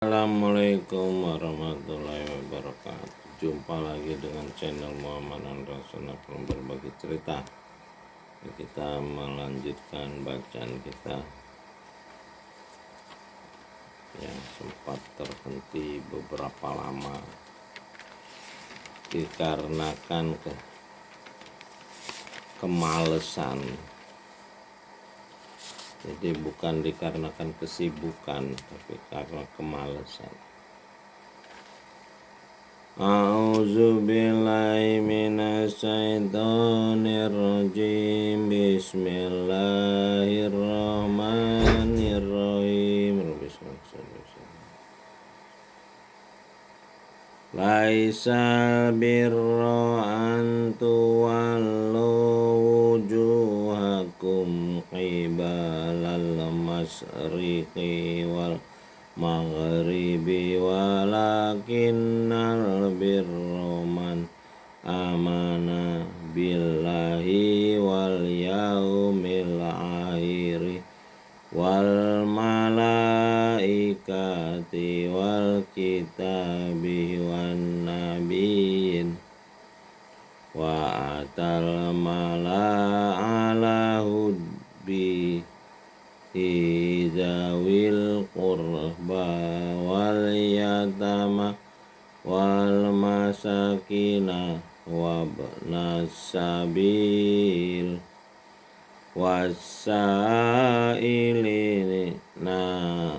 Assalamualaikum warahmatullahi wabarakatuh. Jumpa lagi dengan channel Muhammad Andrasona from berbagi cerita. Kita melanjutkan bacaan kita yang sempat terhenti beberapa lama dikarenakan kemalesan. Jadi bukan dikarenakan kesibukan, tapi karena kemalesan. A'udzubillahi minasyaitonirrajim. Bismillahirrahmanirrahim. Laisal birra an tuwallu wujuhakum qibalal masyriqi wal maghribi walakinnal birra man amana billahi wal yaumil akhiri wal malaikati wal kitabi wan nabiyyin wa atal mala ala hubbi zawil qurba wal yatama wal masakina wabnas sabil wasailina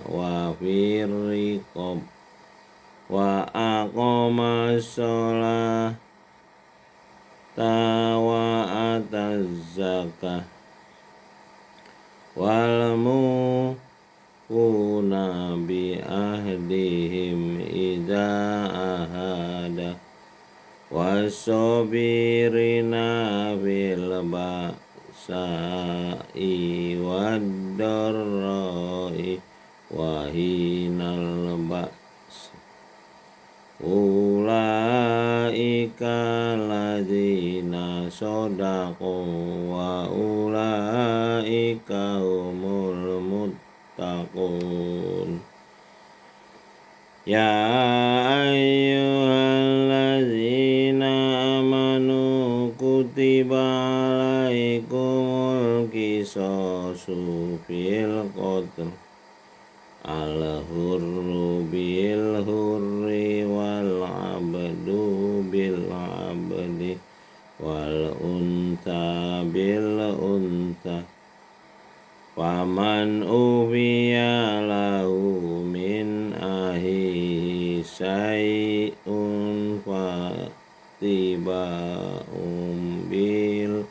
wa firriqab wa aqama sholata wa ataz zakah wal mufuna bi ahdihim idza ahada wasobirina bil sa'i wad-dharra'i wa hinal ba's ulaika ladzina shadaqu wa ulaika humul muttaqun. Ya ayyuhalladzina amanu kutiba alaikumul qisasu fil qatl al-hurru bil hurri wal abdu bil abdi wal unta bil unta faman ufiya lahu min ahihi syai'un fatiba'um bil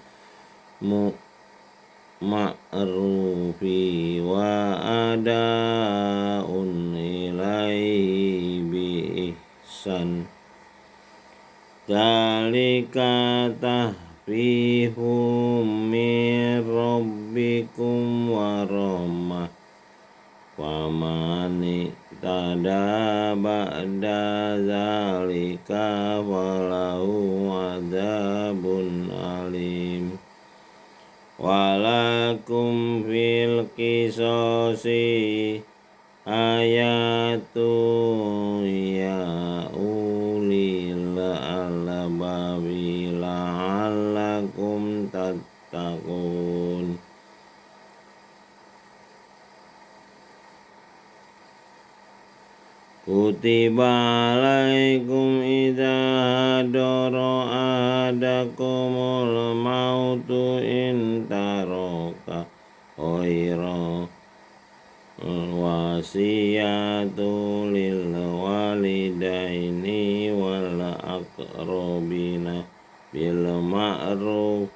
ma'rufi wa ada'un ilaihi bi ihsan dzalika tahfifum min rabbikum wa rahmah faman tada ba'da dzalika falahu adzabun alim. Walakum fil qisasi ayatun ya ulil albabi la'allakum tattaqun. Kutiba alaikum idza hadara ahadakumul mautu in taraka khaira wasiyatu lil walidaini wal aqrabina bil ma'ruf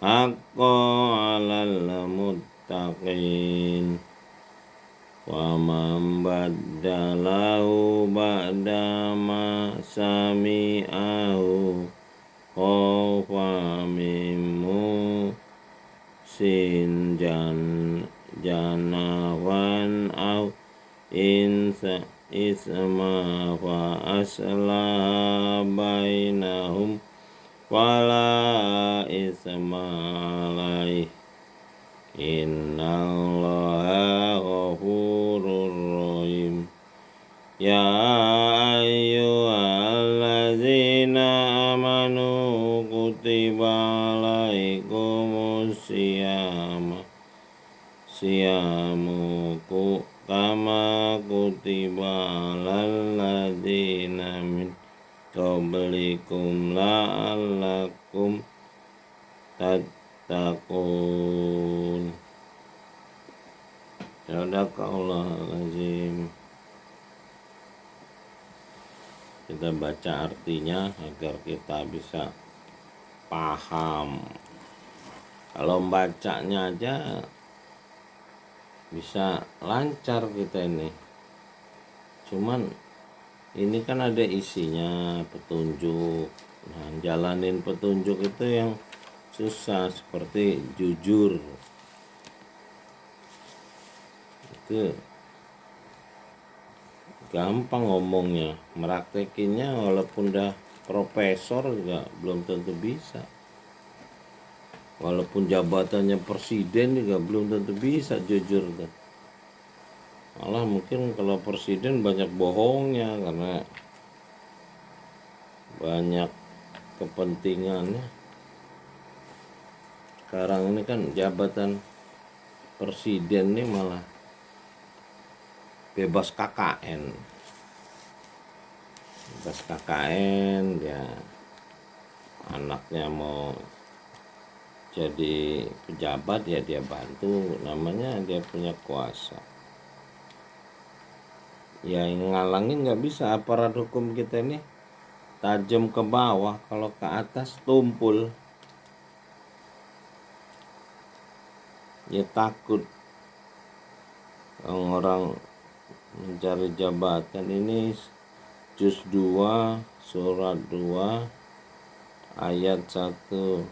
haqqan 'alal muttaqin. Wa man baddalahu ba'da ma sami'ahu khafa mimmu janawan aw isma fa aslah bainahum wala isma alaih innallaha ghafurur rahim. Ya ayyuhalladzina amanu kutiba siyamuku kama kutiba alal ladzina min qablikum la'allakum tattaqun. Sadaqallahul. Kita baca artinya agar kita bisa paham. Kalau bacanya aja bisa lancar kita ini. Cuman ini kan ada isinya, petunjuk. Nah, jalanin petunjuk itu yang susah, seperti jujur. Itu gampang ngomongnya, meraktekinnya walaupun udah profesor juga belum tentu bisa. Walaupun jabatannya presiden juga belum tentu bisa jujur tuh. Malah mungkin kalau presiden banyak bohongnya karena banyak kepentingannya. Sekarang ini kan jabatan presiden ini malah bebas KKN. Bebas KKN, dia anaknya mau jadi pejabat ya dia bantu, namanya dia punya kuasa. Ya yang ngalangin nggak bisa, aparat hukum kita ini tajam ke bawah, kalau ke atas tumpul. Ya takut orang mencari jabatan ini. Juz 2 surat 2 ayat 186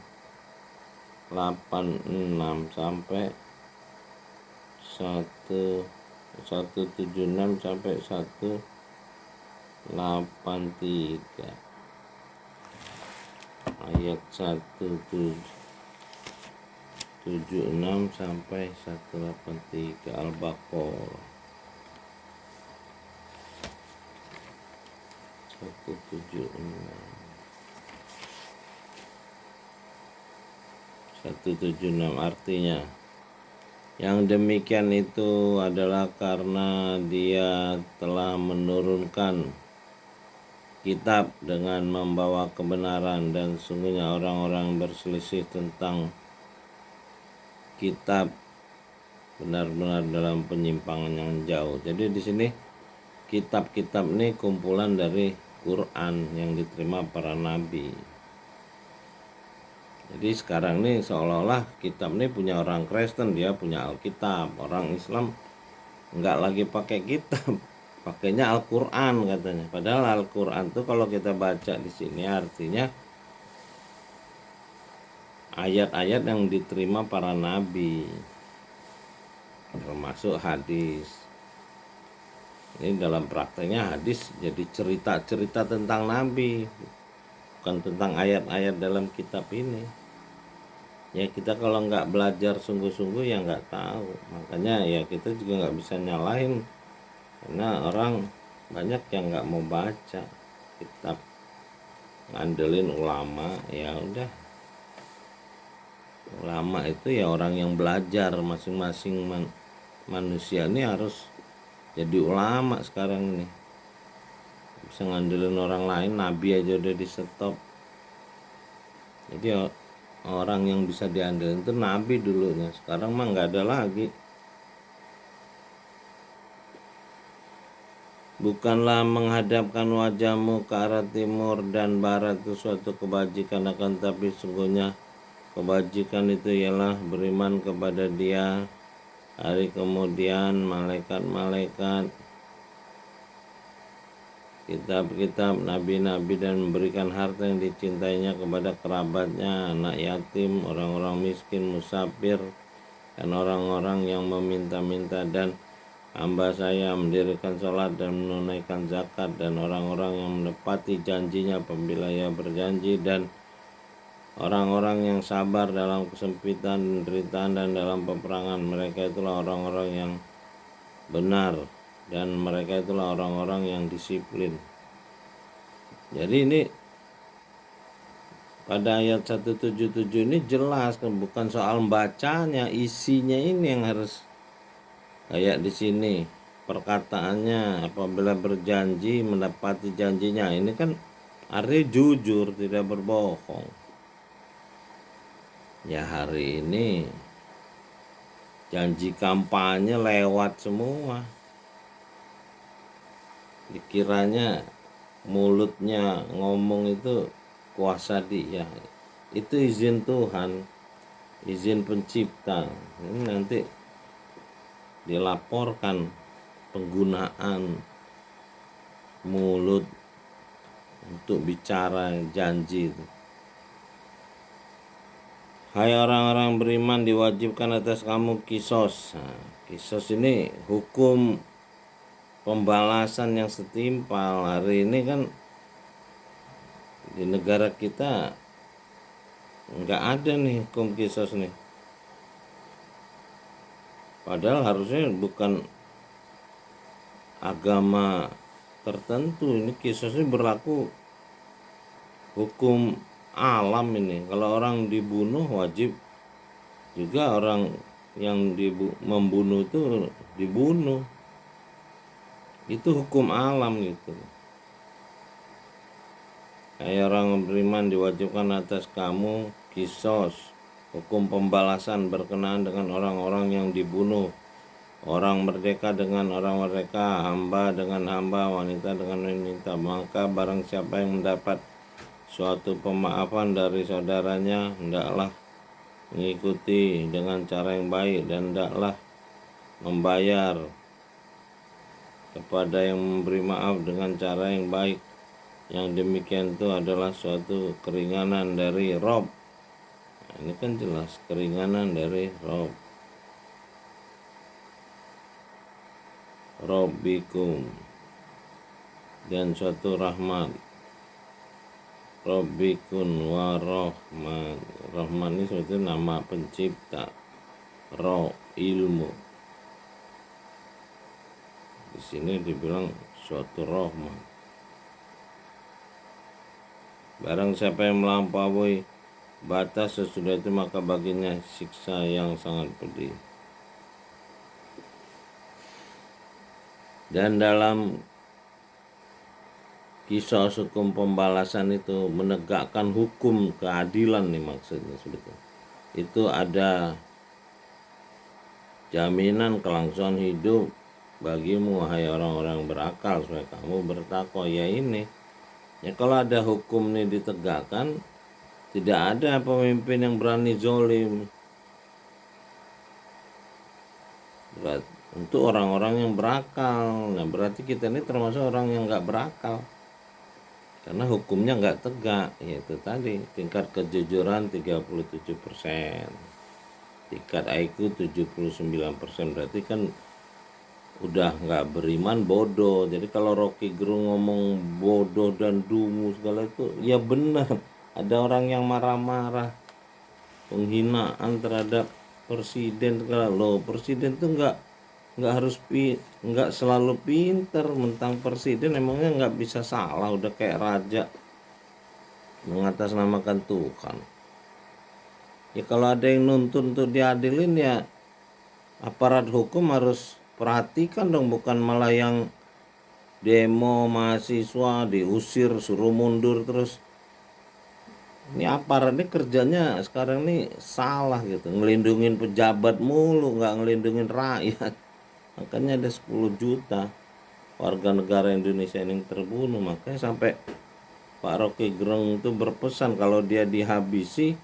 sampai 176 sampai 183. Ayat 176 sampai 183 Al-Baqarah 176 artinya, yang demikian itu adalah karena dia telah menurunkan kitab dengan membawa kebenaran, dan sungguhnya orang-orang berselisih tentang kitab benar-benar dalam penyimpangan yang jauh. Jadi di sini kitab-kitab ini kumpulan dari Quran yang diterima para nabi. Jadi sekarang ini seolah-olah kitab ini punya orang Kristen, dia punya Alkitab. Orang Islam nggak lagi pakai kitab, pakainya Al-Quran katanya. Padahal Al-Quran tuh kalau kita baca di sini artinya ayat-ayat yang diterima para nabi, termasuk hadis. Ini dalam prakteknya hadis jadi cerita-cerita tentang nabi, bukan tentang ayat-ayat dalam kitab ini. Ya kita kalau nggak belajar sungguh-sungguh ya nggak tahu. Makanya ya kita juga nggak bisa nyalahin, karena orang banyak yang nggak mau baca kitab, ngandelin ulama. Ya udah, ulama itu ya orang yang belajar. Masing-masing manusia ini harus jadi ulama sekarang ini. Bisa ngandelin orang lain, nabi aja udah di stop. Jadi orang yang bisa diandelin itu nabi dulunya, sekarang mah nggak ada lagi. Bukanlah menghadapkan wajahmu ke arah timur dan barat itu suatu kebajikan, akan tapi sungguhnya kebajikan itu ialah beriman kepada Dia, hari kemudian, malaikat-malaikat, kitab-kitab, nabi-nabi, dan memberikan harta yang dicintainya kepada kerabatnya, anak yatim, orang-orang miskin, musafir, dan orang-orang yang meminta-minta, dan hamba saya mendirikan sholat dan menunaikan zakat, dan orang-orang yang menepati janjinya apabila ia berjanji, dan orang-orang yang sabar dalam kesempitan, penderitaan, dan dalam peperangan. Mereka itulah orang-orang yang benar dan mereka itulah orang-orang yang disiplin. Jadi ini pada ayat 177 ini jelas kan, bukan soal bacanya, isinya ini yang harus kayak di sini. Perkataannya apabila berjanji mendapati janjinya, ini kan artinya jujur, tidak berbohong. Ya hari ini janji kampanye lewat semua. Dikiranya mulutnya ngomong itu kuasa dia. Itu izin Tuhan, izin pencipta. Ini nanti dilaporkan penggunaan mulut untuk bicara janji itu. Hai orang-orang beriman, diwajibkan atas kamu kisos. Nah, kisos ini hukum pembalasan yang setimpal. Hari ini kan di negara kita nggak ada nih hukum kisos nih. Padahal harusnya bukan agama tertentu, ini kisos ini berlaku hukum alam ini. Kalau orang dibunuh wajib juga orang yang membunuh itu dibunuh. Itu hukum alam gitu. Hai orang beriman, diwajibkan atas kamu kisos, hukum pembalasan berkenaan dengan orang-orang yang dibunuh, orang merdeka dengan orang merdeka, hamba dengan hamba, wanita dengan wanita. Maka barang siapa yang mendapat suatu pemaafan dari saudaranya, hendaklah mengikuti dengan cara yang baik dan hendaklah membayar kepada yang memberi maaf dengan cara yang baik. Yang demikian itu adalah suatu keringanan dari Rob. Nah, ini kan jelas keringanan dari Rob. Robbikum, dan suatu rahmat. Robbikun wa Rahman. Rahman ini sebetulnya nama pencipta. Roh, ilmu. Di sini dibilang suatu rahmat. Barang siapa yang melampaui batas sesudah itu, maka baginya siksa yang sangat pedih. Dan dalam kisah hukum pembalasan itu menegakkan hukum keadilan nih maksudnya sebetulnya. Itu ada jaminan kelangsungan hidup bagimu, wahai orang-orang berakal, supaya kamu bertakwa. Ya ini, ya kalau ada hukum ini ditegakkan, tidak ada pemimpin yang berani zolim. Untuk orang-orang yang berakal. Nah berarti kita ini termasuk orang yang nggak berakal, karena hukumnya nggak tegak. Yaitu tadi tingkat kejujuran 37%, tingkat IQ 79%. Berarti kan udah nggak beriman, bodoh. Jadi kalau Rocky Gerung ngomong bodoh dan dungu segala itu, ya benar. Ada orang yang marah-marah, penghinaan terhadap presiden segala. Loh, presiden tuh nggak selalu pinter. Mentang presiden emangnya nggak bisa salah, udah kayak raja mengatasnamakan Tuhan. Ya kalau ada yang nuntun untuk diadilin, ya aparat hukum harus perhatikan dong, bukan malah yang demo mahasiswa diusir, suruh mundur terus. Ini aparat ini kerjanya sekarang ini salah gitu, ngelindungin pejabat mulu, nggak ngelindungin rakyat. Makanya ada 10 juta warga negara Indonesia yang terbunuh. Makanya sampai Pak Rocky Gerung itu berpesan kalau dia dihabisi,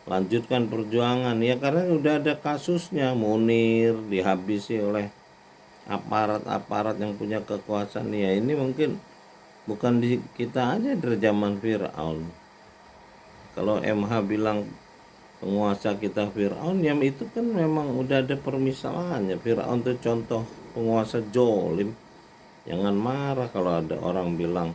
lanjutkan perjuangan. Ya karena udah ada kasusnya, Munir dihabisi oleh aparat-aparat yang punya kekuasaan. Ya ini mungkin bukan di kita aja, dari zaman Fir'aun. Kalau MH bilang penguasa kita Fir'aun, ya itu kan memang udah ada permisalannya. Fir'aun itu contoh penguasa jolim. Jangan marah kalau ada orang bilang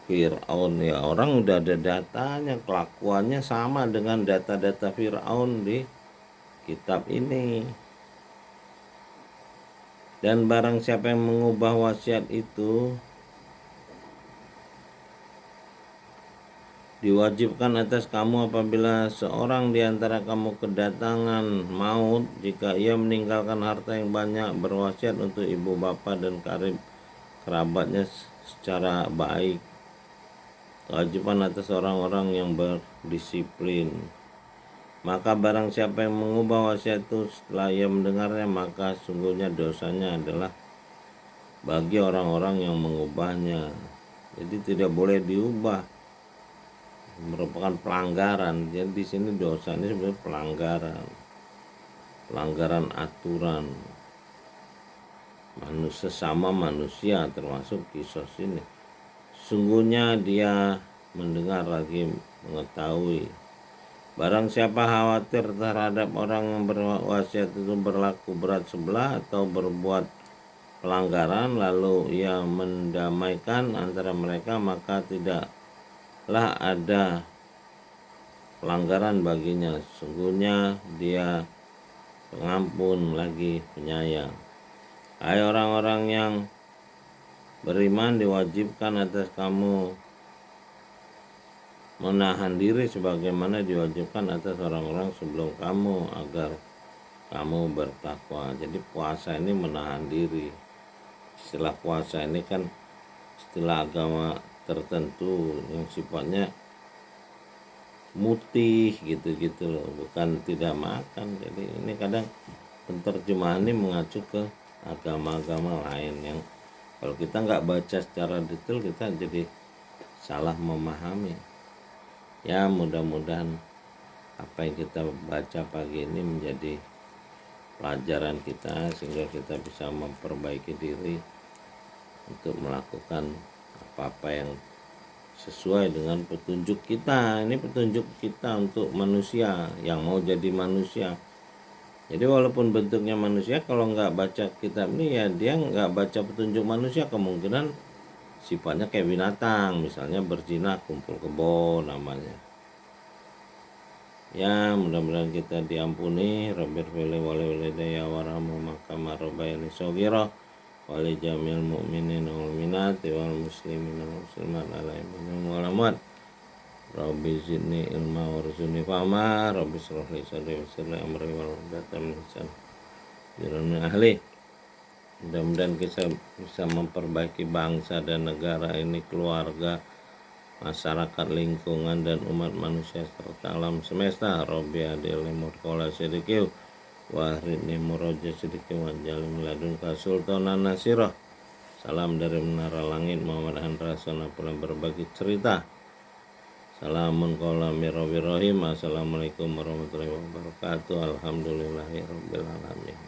Fir'aun, ya orang udah ada datanya, kelakuannya sama dengan data-data Fir'aun di kitab ini. Dan barang siapa yang mengubah wasiat itu, diwajibkan atas kamu apabila seorang di antara kamu kedatangan maut, jika ia meninggalkan harta yang banyak, berwasiat untuk ibu bapa dan karib kerabatnya secara baik. Kewajiban atas orang-orang yang berdisiplin. Maka barang siapa yang mengubah wasiat itu setelah ia mendengarnya, maka sungguhnya dosanya adalah bagi orang-orang yang mengubahnya. Jadi tidak boleh diubah, merupakan pelanggaran. Jadi di sini dosa ini sebenarnya pelanggaran aturan manusia sama manusia, termasuk kisos ini. Sungguhnya dia mendengar lagi mengetahui. Barang siapa khawatir terhadap orang yang berwasiat itu berlaku berat sebelah atau berbuat pelanggaran, lalu ia mendamaikan antara mereka, maka tidaklah ada pelanggaran baginya. Sungguhnya dia pengampun lagi penyayang. Hai orang-orang yang beriman, diwajibkan atas kamu menahan diri sebagaimana diwajibkan atas orang-orang sebelum kamu, agar kamu bertakwa. Jadi puasa ini menahan diri. Istilah puasa ini kan istilah agama tertentu yang sifatnya mutih gitu-gitu loh, bukan tidak makan. Jadi ini kadang penerjemahan ini mengacu ke agama-agama lain yang kalau kita nggak baca secara detail, kita jadi salah memahami. Ya, mudah-mudahan apa yang kita baca pagi ini menjadi pelajaran kita, sehingga kita bisa memperbaiki diri untuk melakukan apa-apa yang sesuai dengan petunjuk kita. Ini petunjuk kita untuk manusia yang mau jadi manusia. Jadi walaupun bentuknya manusia, kalau nggak baca kitab ini, ya dia nggak baca petunjuk manusia, kemungkinan sifatnya kayak binatang, misalnya berzina, kumpul kebo namanya. Ya, mudah-mudahan kita diampuni. Rabbir fili wali walidayya warahmu makama rabbayani shaghira wali jamil mu'minin wal mu'minat wal muslimin wal muslimat alaihi wal amwat. Rabbi zidni ilma warzuqni fahma. Rabbi shrah li sadri wa yassir li amri wal 'uqdatam min lisani yafqahu ahli. Mudah-mudahan kita bisa memperbaiki bangsa dan negara ini, keluarga, masyarakat, lingkungan, dan umat manusia serta alam semesta. Rabbi adil murkola sidikiu wahridni muroja sidikiu wajalim ladunka sultanan nasirah. Salam dari Menara Langit, Muhammad Handra Sona pulang berbagi cerita. Salamun qawlan mir rabbir rahim. Assalamualaikum warahmatullahi wabarakatuh. Alhamdulillahirabbil alamin.